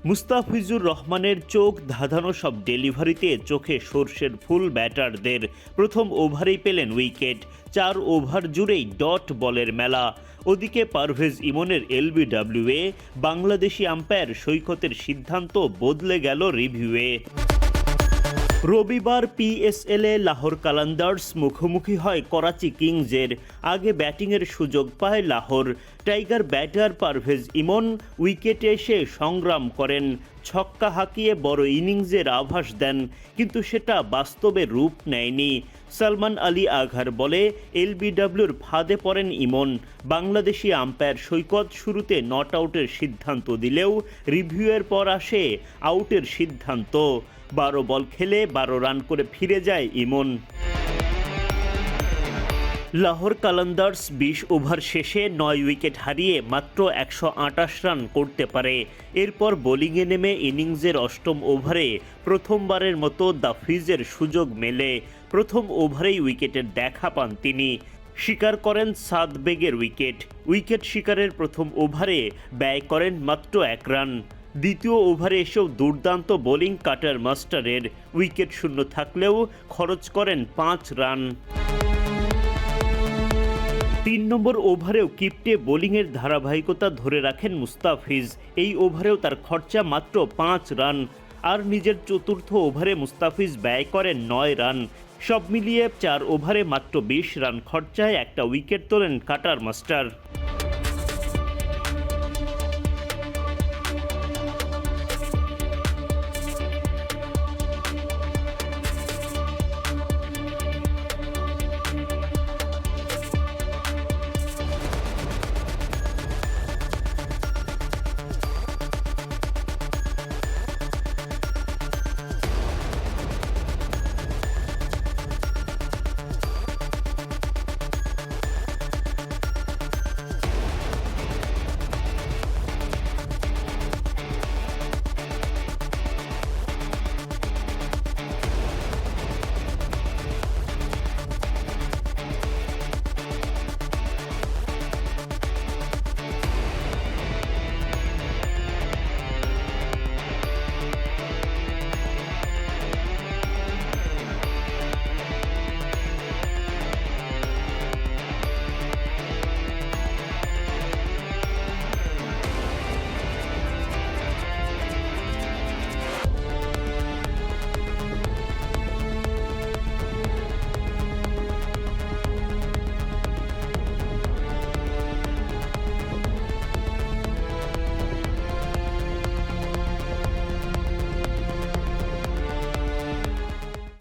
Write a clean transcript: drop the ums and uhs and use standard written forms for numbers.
মুস্তাফিজুর রহমানের চোখ ধাঁধানো সব ডেলিভারিতে চোখে সর্ষের ফুল ব্যাটারদের। প্রথম ওভারেই পেলেন উইকেট। 4 ওভার জুড়েই ডট বলের মেলা। ওদিকে পারভেজ ইমনের এলবিডব্লিউয়ে বাংলাদেশি আম্পায়ার সৈকতের সিদ্ধান্ত বদলে গেল রিভিউয়ে। রবিবার পিএসএলে লাহোর কালান্দার্স মুখোমুখি হয় করাচি কিংসের। আগে ব্যাটিংয়ের সুযোগ পায় লাহোর। টাইগার ব্যাটার পারভেজ ইমন উইকেটে এসে সংগ্রাম করেন, ছক্কা হাঁকিয়ে বড় ইনিংসের আভাস দেন, কিন্তু সেটা বাস্তবে রূপ নেয়নি। সালমান আলী আঘার বলে এলবিডব্লিউর ফাঁদে পড়েন ইমন। বাংলাদেশি আম্পায়ার সৈকত শুরুতে নট আউটের সিদ্ধান্ত দিলেও রিভিউয়ের পর আসে আউটের সিদ্ধান্ত। 12 বল খেলে 12 রান করে ফিরে যায় ইমন। লাহোর কালান্দার্স 20 ওভার শেষে 9 উইকেট হারিয়ে মাত্র 128 রান করতে পারে। এরপর বোলিংয়ে নেমে ইনিংসের 8ম ওভারে প্রথমবারের মতো দ্য ফ্রিজের সুযোগ মেলে। প্রথম ওভারেই উইকেটের দেখা পান তিনি। শিকার করেন সাদ বেগের উইকেট শিকারের প্রথম ওভারে ব্যয় করেন মাত্র 1 রান। দ্বিতীয় ওভারে এসেও দুর্দান্ত বোলিং কাটার মাস্টারের। উইকেট শূন্য থাকলেও খরচ করেন 5 রান। 3 নম্বর ওভারেও কিপ্টে বোলিংয়ের ধারাবাহিকতা ধরে রাখেন মুস্তাফিজ। এই ওভারেও তার খরচা মাত্র 5 রান। আর নিজের চতুর্থ ওভারে মুস্তাফিজ ব্যয় করেন 9 রান। সব মিলিয়ে 4 ওভারে মাত্র 20 রান খরচায় একটা উইকেট তোলেন কাটার মাস্টার।